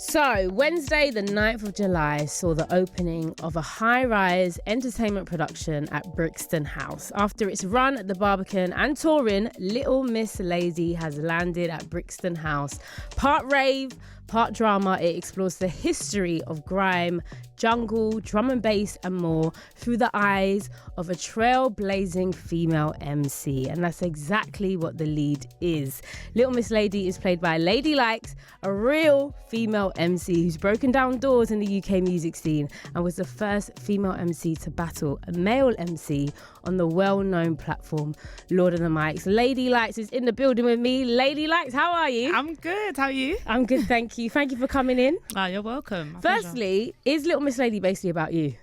So, Wednesday, the 9th of July, saw the opening of a high-rise entertainment production at Brixton House. After its run at the Barbican and touring, Lil.Mis.Lady has landed at Brixton House. Part rave, part drama, it explores the history of grime, jungle, drum and bass and more through the eyes of a trailblazing female MC. And that's exactly what the lead is. Lil.Mis.Lady is played by Lykez, a real female MC who's broken down doors in the UK music scene and was the first female MC to battle a male MC on the well-known platform Lord of the Mics. Lykez is in the building with me. Lykez, how are you? I'm good. How are you? I'm good, thank you. Thank you for coming in. Oh, you're welcome. Firstly, is Lil.Mis.Lady basically about you?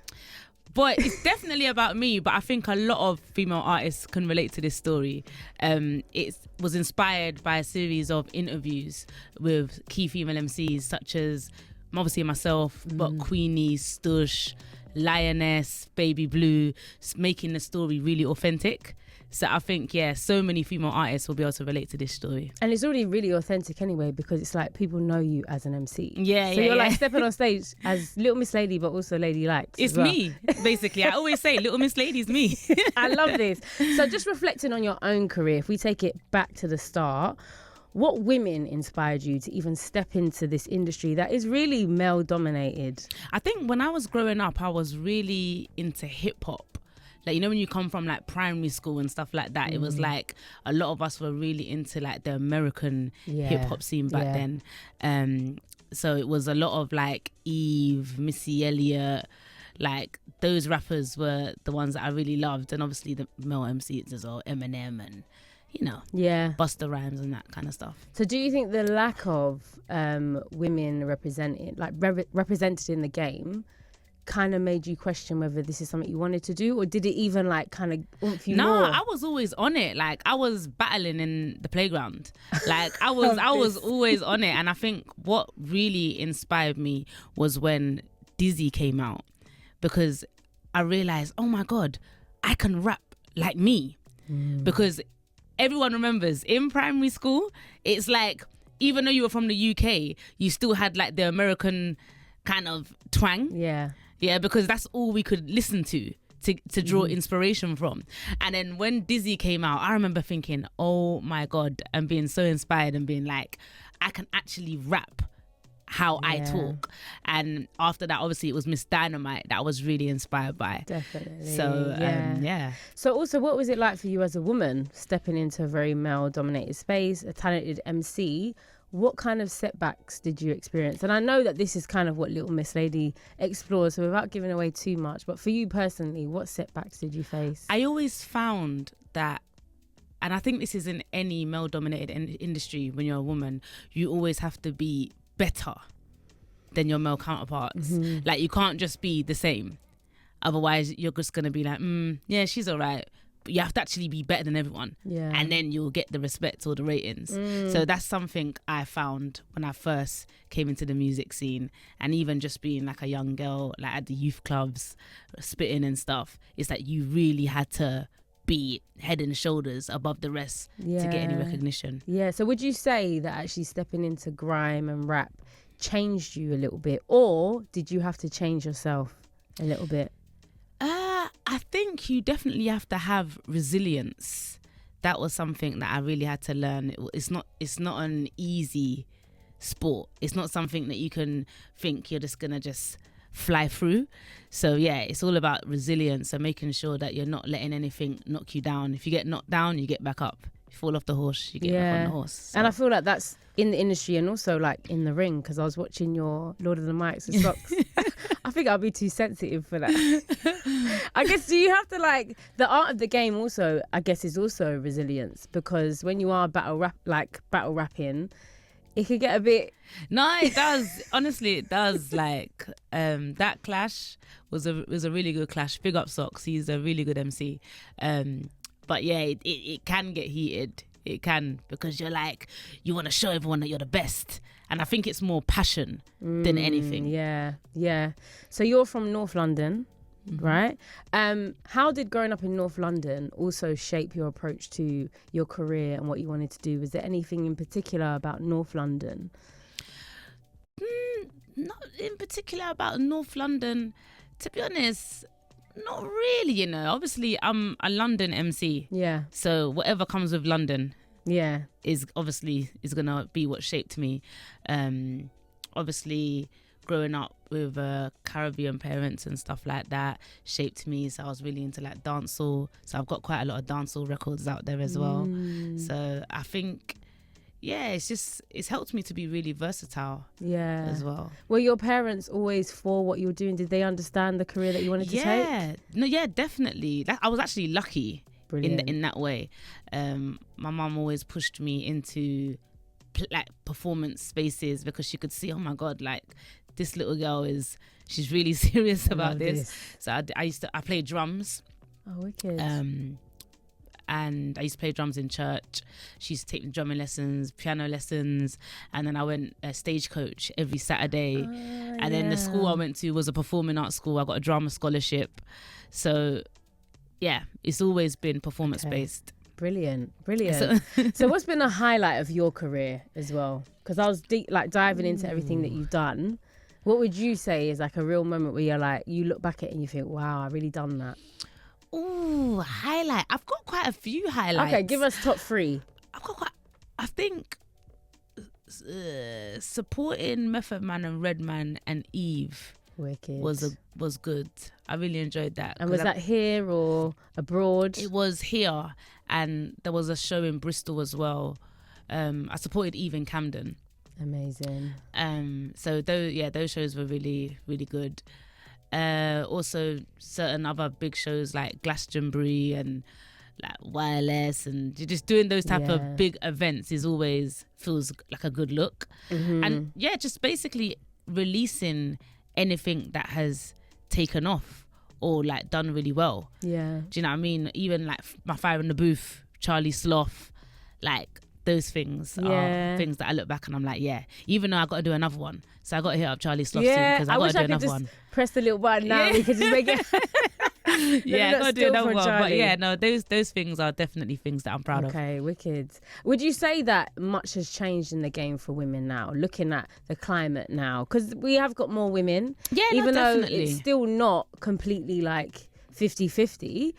But it's definitely about me, but I think a lot of female artists can relate to this story. It was inspired by a series of interviews with key female MCs such as obviously myself, but Queenie, Stush, Lioness, Baby Blue, making the story really authentic. So I think, so many female artists will be able to relate to this story. And it's already really authentic anyway, because it's like people know you as an MC. So you're you're like stepping on stage as Lil.Mis.Lady, but also Lykez. It's me, basically. I always say Lil.Mis.Lady is me. I love this. So just reflecting on your own career, if we take it back to the start, what women inspired you to even step into this industry that is really male dominated? I think when I was growing up, I was really into hip hop. Like, you know, when you come from like primary school and stuff like that, it was like a lot of us were really into like the American hip hop scene back then. So it was a lot of like Eve, Missy Elliott, like those rappers were the ones that I really loved. And obviously the male MCs as well, Eminem and, you know, Busta Rhymes and that kind of stuff. So do you think the lack of women represented in the game kind of made you question whether this is something you wanted to do, or did it even like kind of oomph you more? No, I was always on it. Like I was battling in the playground. Like I was always on it. And I think what really inspired me was when Dizzy came out, because I realized, oh my God, I can rap like me. Because everyone remembers in primary school, it's like, even though you were from the UK, you still had like the American kind of twang. Yeah, because that's all we could listen to draw inspiration from. And then when Dizzy came out, I remember thinking, oh my God, and being so inspired and being like, I can actually rap how I talk. And after that, obviously it was Miss Dynamite that I was really inspired by. Definitely. So So also, what was it like for you as a woman stepping into a very male dominated space, a talented MC? What kind of setbacks did you experience? And I know that this is kind of what Lil.Mis.Lady explores, so without giving away too much, but for you personally, what setbacks did you face? I always found that, and I think this is in any male-dominated industry, when you're a woman, you always have to be better than your male counterparts. Like, you can't just be the same. Otherwise, you're just going to be like, yeah, she's all right. But you have to actually be better than everyone. And then you'll get the respect or the ratings. So that's something I found when I first came into the music scene. And even just being like a young girl, like at the youth clubs, spitting and stuff, it's like you really had to be head and shoulders above the rest to get any recognition. So would you say that actually stepping into grime and rap changed you a little bit, or did you have to change yourself a little bit? I think you definitely have to have resilience. That was something that I really had to learn. It's not an easy sport. It's not something that you can think you're just gonna just fly through. So it's all about resilience and making sure that you're not letting anything knock you down. If you get knocked down, you get back up. If you fall off the horse, you get back on the horse. So. And I feel like that's in the industry and also like in the ring, because I was watching your Lord of the Mics and Socks. I think I'll be too sensitive for that. I guess, do you have to like, the art of the game also, I guess, is also resilience, because when you are battle rapping, it could get a bit... No, it does. Honestly, it does. Like, that clash was a really good clash. Big up Socks. He's a really good MC. But it can get heated. It can, because you're like, you want to show everyone that you're the best. And I think it's more passion than anything. Yeah. So you're from North London, right? How did growing up in North London also shape your approach to your career and what you wanted to do? Was there anything in particular about North London? in particular about North London, to be honest, not really, you know. Obviously, I'm a London MC. Yeah. So whatever comes with London Yeah. is gonna be what shaped me. Obviously, growing up with Caribbean parents and stuff like that shaped me. So I was really into like dancehall. So I've got quite a lot of dancehall records out there as well. So I think, yeah, it's helped me to be really versatile. Yeah. As well. Were your parents always for what you were doing? Did they understand the career that you wanted to take? Yeah, definitely. I was actually lucky. Brilliant. in that way. My mum always pushed me into like performance spaces because she could see, oh my God, like this little girl she's really serious about this. So I played drums. Oh, wicked. And I used to play drums in church. She used to take me drumming lessons, piano lessons, and then I went stagecoach every Saturday. And then the school I went to was a performing arts school. I got a drama scholarship. So yeah, it's always been performance based. Brilliant. So what's been a highlight of your career as well? Because I was diving into everything that you've done. What would you say is like a real moment where you're like, you look back at it and you think, wow, I really done that? Ooh, highlight. I've got quite a few highlights. Okay, give us top 3. I think supporting Method Man and Redman and Eve Wicked. was good. I really enjoyed that. And was that here or abroad? It was here, and there was a show in Bristol as well. I supported Eve in Camden. Amazing. So those shows were really, really good. Also certain other big shows like Glastonbury and like Wireless, and just doing those type of big events always feels like a good look. And yeah, just basically releasing anything that has taken off or like done really well. Yeah. Do you know what I mean? Even like my Fire in the Booth, Charlie Sloth, like those things are things that I look back and I'm like, yeah, even though I got to do another one. So I got to hit up Charlie Sloth soon because I got to do another one. Press the little button now. We could just make it. Yeah, I got to do another one. But yeah, no, those things are definitely things that I'm proud of. Okay, wicked. Would you say that much has changed in the game for women now, looking at the climate now? Because we have got more women. Yeah, even though it's still not completely like 50-50.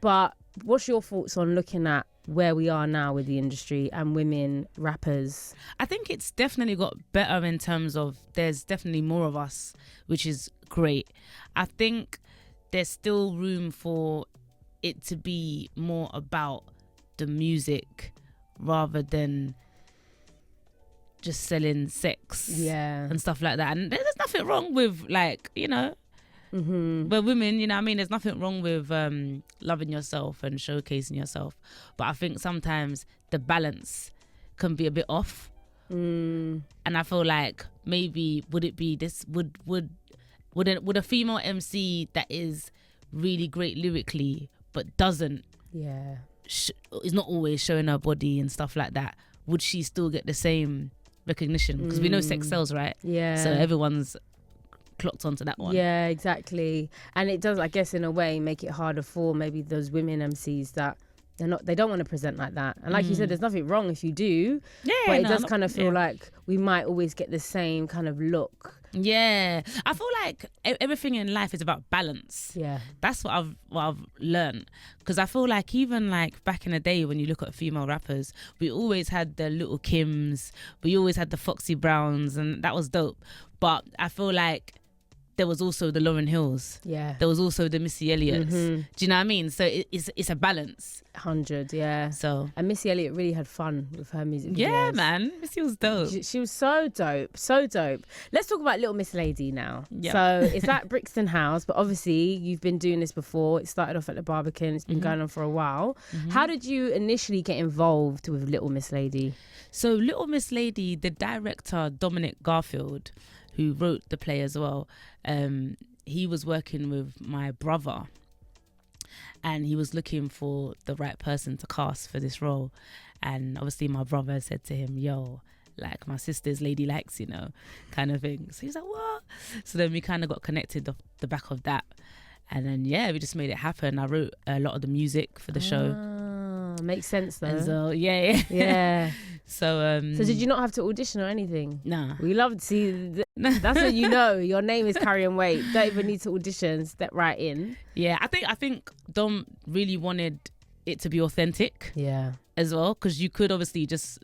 But what's your thoughts on looking at where we are now with the industry and women rappers? I think it's definitely got better in terms of there's definitely more of us, which is great. I think there's still room for it to be more about the music rather than just selling sex and stuff like that. And there's nothing wrong with, like, you know, but women, you know what I mean? There's nothing wrong with loving yourself and showcasing yourself. But I think sometimes the balance can be a bit off. And I feel like maybe would a female MC that is really great lyrically but doesn't is not always showing her body and stuff like that, would she still get the same recognition? Because we know sex sells, right? Yeah. So everyone's clocked onto that one. Yeah, exactly. And it does, I guess, in a way make it harder for maybe those women MCs that they don't want to present like that. And like you said, there's nothing wrong if you do. Yeah, but it does kind of feel like we might always get the same kind of look. Yeah, I feel like everything in life is about balance. Yeah, that's what I've learned. Because I feel like even like back in the day when you look at female rappers, we always had the Little Kims, we always had the Foxy Browns, and that was dope. But I feel like there was also the Lauryn Hills. Yeah. There was also the Missy Elliott's. Do you know what I mean? So it's a balance. 100, yeah. So and Missy Elliott really had fun with her music videos. Yeah, man. Missy was dope. She was so dope. So dope. Let's talk about Lil.Mis.Lady now. Yep. So it's at Brixton House, but obviously you've been doing this before. It started off at the Barbican. It's been going on for a while. How did you initially get involved with Lil.Mis.Lady? So Lil.Mis.Lady, the director, Dominic Garfield, who wrote the play as well, he was working with my brother and he was looking for the right person to cast for this role. And obviously my brother said to him, yo, like my sister's Lady Likes, you know, kind of thing. So he's like, what? So then we kind of got connected off the back of that. And then, yeah, we just made it happen. I wrote a lot of the music for the show. Makes sense though. And so Yeah. So So did you not have to audition or anything? Nah. We love to see. That's when you know your name is carrying weight. Don't even need to audition. Step right in. Yeah, I think Dom really wanted it to be authentic. Yeah. As well, because you could obviously just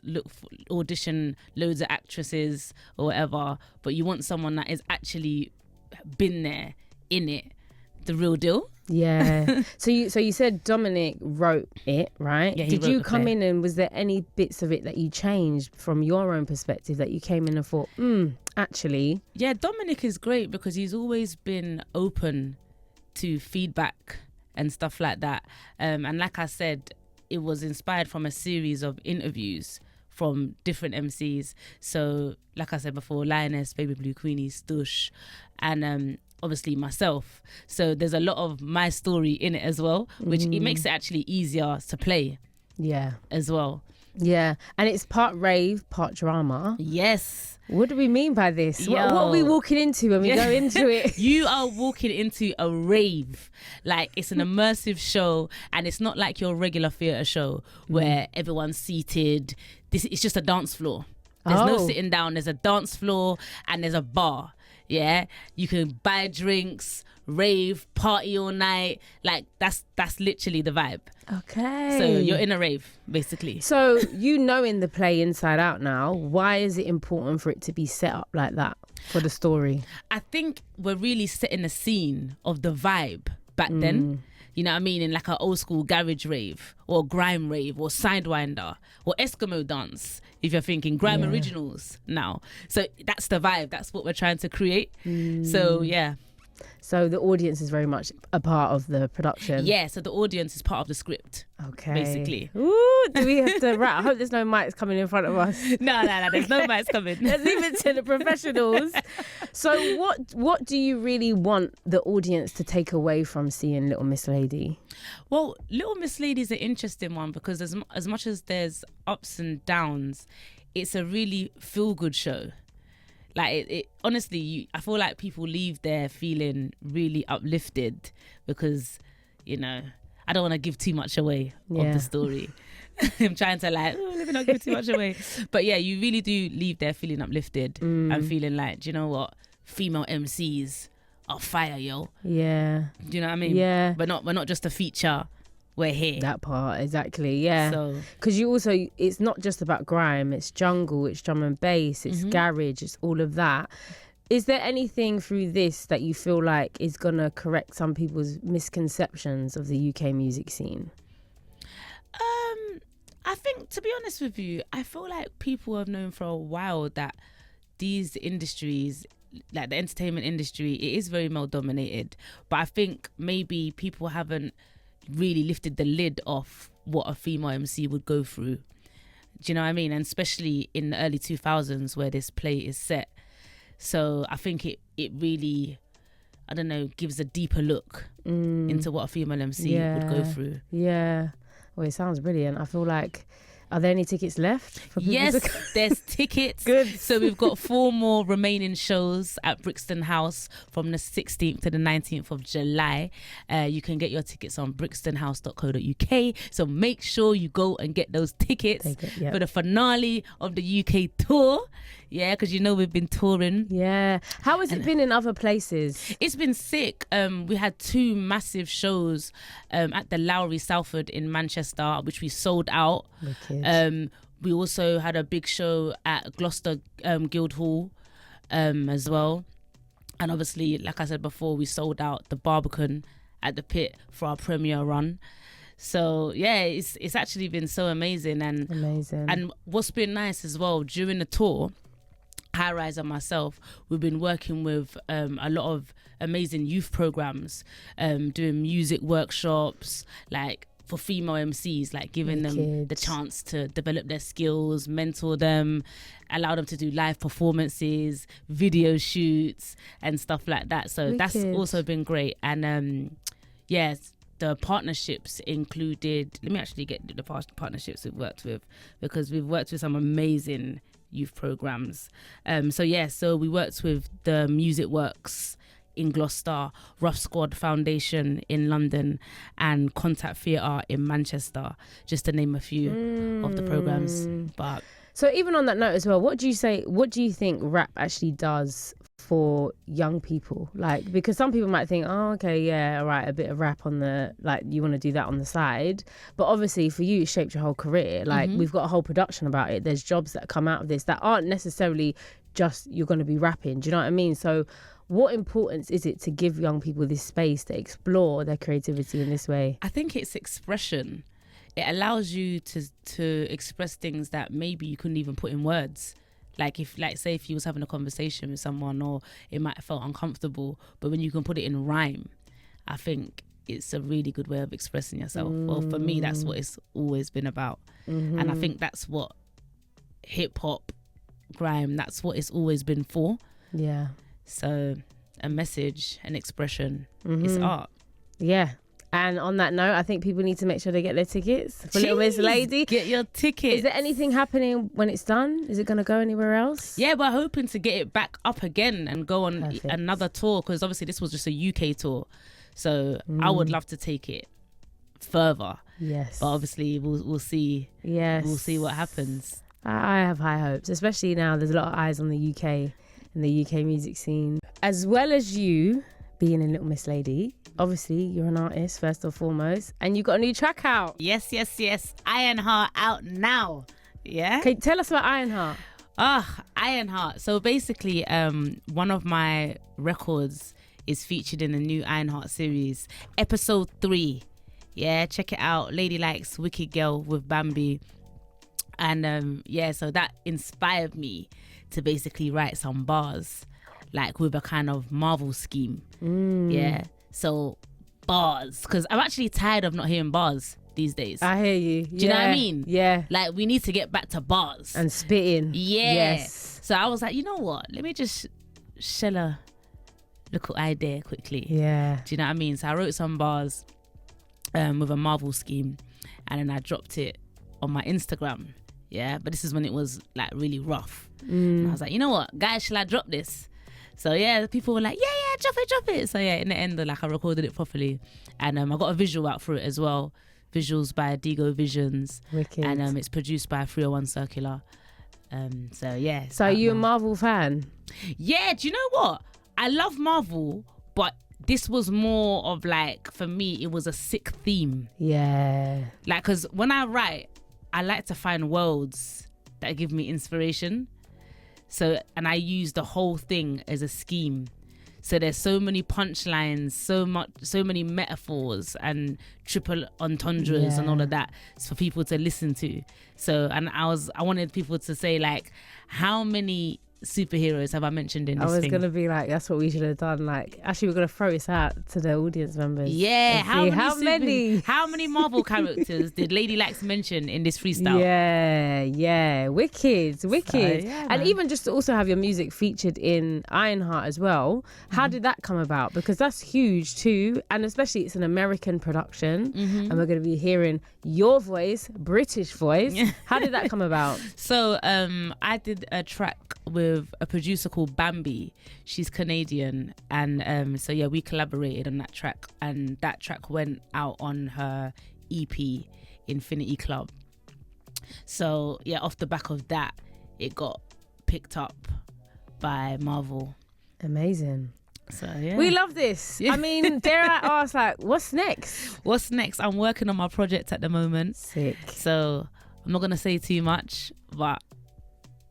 audition loads of actresses or whatever, but you want someone that has actually been there in it, the real deal. Yeah. So you said Dominic wrote it, right? Yeah, he Did wrote you the come play. in and was there any bits of it that you changed from your own perspective that you came in and thought, actually? Yeah, Dominic is great because he's always been open to feedback and stuff like that. And like I said, it was inspired from a series of interviews from different MCs. So, like I said before, Lioness, Baby Blue Queenie, Stush, and obviously myself. So there's a lot of my story in it as well, which it makes it actually easier to play. Yeah. As well. Yeah. And it's part rave, part drama. Yes. What do we mean by this? Yo. What are we walking into when we go into it? You are walking into a rave. Like, it's an immersive show, and it's not like your regular theatre show where everyone's seated. It's just a dance floor. There's no sitting down. There's a dance floor and there's a bar. Yeah, you can buy drinks, rave, party all night. Like, that's literally the vibe. Okay. So you're in a rave, basically. So you know in the play Inside Out now, why is it important for it to be set up like that for the story? I think we're really setting the scene of the vibe back then. You know what I mean? In like an old school garage rave or grime rave or Sidewinder or Eskimo dance, if you're thinking grime originals now. So that's the vibe. That's what we're trying to create. So, yeah. So the audience is very much a part of the production. Yeah, so the audience is part of the script. Okay. Basically. Ooh, do we have to I hope there's no mics coming in front of us. No, there's no mics coming. Let's leave it to the professionals. So what do you really want the audience to take away from seeing Lil.Mis.Lady? Well, Lil.Mis.Lady is an interesting one because as much as there's ups and downs, it's a really feel-good show. Like, it honestly, I feel like people leave there feeling really uplifted because, you know, I don't want to give too much away of the story. I'm trying to let me not give too much away. But yeah, you really do leave there feeling uplifted and feeling like, do you know what? Female MCs are fire, yo. Yeah. Do you know what I mean? Yeah. We're not just a feature. We're here. That part, exactly, yeah. So, because you also, it's not just about grime, it's jungle, it's drum and bass, it's garage, it's all of that. Is there anything through this that you feel like is going to correct some people's misconceptions of the UK music scene? I think, to be honest with you, I feel like people have known for a while that these industries, like the entertainment industry, it is very male dominated. But I think maybe people haven't really lifted the lid off what a female MC would go through. Do you know what I mean? And especially in the early 2000s where this play is set. So I think it really, I don't know, gives a deeper look into what a female MC would go through. Yeah. Well, it sounds brilliant. I feel like, are there any tickets left for people? Yes, there's tickets. Good. So we've got 4 more remaining shows at Brixton House from the 16th to the 19th of July. You can get your tickets on brixtonhouse.co.uk. So make sure you go and get those tickets for the finale of the UK tour. Yeah, because you know we've been touring. Yeah. How has it been in other places? It's been sick. We had 2 massive shows at the Lowry Salford in Manchester, which we sold out. We also had a big show at Gloucester Guildhall as well. And obviously, like I said before, we sold out the Barbican at the Pit for our premiere run. So yeah, it's actually been so amazing. And what's been nice as well, during the tour, High Rise and myself, we've been working with a lot of amazing youth programs, doing music workshops, like for female MCs, like giving them the chance to develop their skills, mentor them, allow them to do live performances, video shoots and stuff like that. So that's also been great. And yes, the partnerships included, let me actually get the partnerships we've worked with, because we've worked with some amazing youth programs. So we worked with the Music Works in Gloucester, Rough Squad Foundation in London, and Contact Theatre in Manchester, just to name a few of the programs. But so even on that note as well, what do you think rap actually does for young people? Like, because some people might think, oh, okay, yeah, all right, a bit of rap on the, like, you want to do that on the side. But obviously for you, it shaped your whole career. Like, we've got a whole production about it. There's jobs that come out of this that aren't necessarily just you're going to be rapping. Do you know what I mean? So what importance is it to give young people this space to explore their creativity in this way? I think it's expression. It allows you to express things that maybe you couldn't even put in words. Like, say if you was having a conversation with someone, or it might have felt uncomfortable, but when you can put it in rhyme, I think it's a really good way of expressing yourself. Well, for me, that's what it's always been about. And I think that's what hip hop, grime, that's what it's always been for. Yeah. So a message, an expression, is art. Yeah. And on that note, I think people need to make sure they get their tickets for Lil.Mis.Lady. Get your tickets. Is there anything happening when it's done? Is it going to go anywhere else? Yeah, we're hoping to get it back up again and go on another tour, because obviously this was just a UK tour. So I would love to take it further. Yes. But obviously we'll see. Yes. We'll see what happens. I have high hopes, especially now there's a lot of eyes on the UK and the UK music scene. As well as you being in Lil.Mis.Lady, obviously you're an artist first and foremost, and you got a new track out. Yes. IRONHEART out now. Yeah. Okay, tell us about IRONHEART. IRONHEART. So basically, one of my records is featured in the new IRONHEART series, episode 3. Yeah, check it out. Lady Likes Wicked Girl with Bambi. And so that inspired me to basically write some bars, like with a kind of Marvel scheme. Yeah. So bars, because I'm actually tired of not hearing bars these days. I hear you. Do you know what I mean? Yeah. Like, we need to get back to bars. And spitting. Yeah. Yes. So I was like, you know what? Let me just shell a little idea quickly. Yeah. Do you know what I mean? So I wrote some bars with a Marvel scheme, and then I dropped it on my Instagram. Yeah. But this is when it was like really rough. And I was like, you know what? Guys, shall I drop this? So yeah, people were like, yeah, drop it. So yeah, in the end, like, I recorded it properly, and I got a visual out for it as well. Visuals by Digo Visions. Wicked. And it's produced by 301 Circular. So yeah. So are you a Marvel fan? Yeah, do you know what? I love Marvel, but this was more of like, for me, it was a sick theme. Yeah. Like, because when I write, I like to find worlds that give me inspiration. So, and I use the whole thing as a scheme. So there's so many punchlines, so many metaphors and triple entendres and all of that for people to listen to. So, and I wanted people to say, like, how many superheroes have I mentioned in this thing? I was going to be like, that's what we should have done. Like, actually, we're going to throw this out to the audience members. Yeah. How many Marvel characters did Lady Likes mention in this freestyle? Yeah. Wicked. So, yeah, and even just to also have your music featured in IRONHEART as well. How did that come about? Because that's huge too. And especially it's an American production. And we're going to be hearing your voice, British voice. How did that come about? So I did a track with a producer called Bambi. She's Canadian, and so yeah, we collaborated on that track, and that track went out on her EP Infinity Club. So yeah, off the back of that, it got picked up by Marvel. Amazing. So yeah, we love this. I mean, dare I ask, like, what's next? I'm working on my project at the moment. Sick. So I'm not gonna say too much, but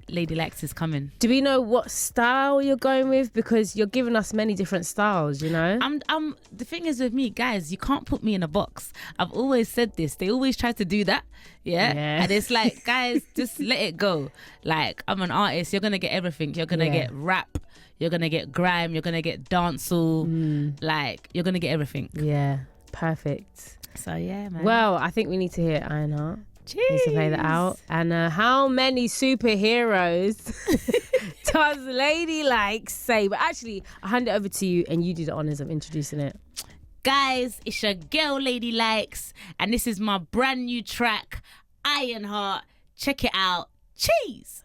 Lady Likes is coming. Do we know what style you're going with? Because you're giving us many different styles, you know? The thing is with me, guys, you can't put me in a box. I've always said this. They always try to do that. Yeah. And it's like, guys, just let it go. Like, I'm an artist. You're going to get everything. You're going to get rap. You're going to get grime. You're going to get dancehall. Like, you're going to get everything. Yeah. Perfect. So, yeah, man. Well, I think we need to hear IRONHEART. Need to play that out. And how many superheroes does Lady Likes say? But actually, I'll hand it over to you and you do the honours of introducing it. Guys, it's your girl Lady Likes, and this is my brand new track, IRONHEART. Check it out. Cheese!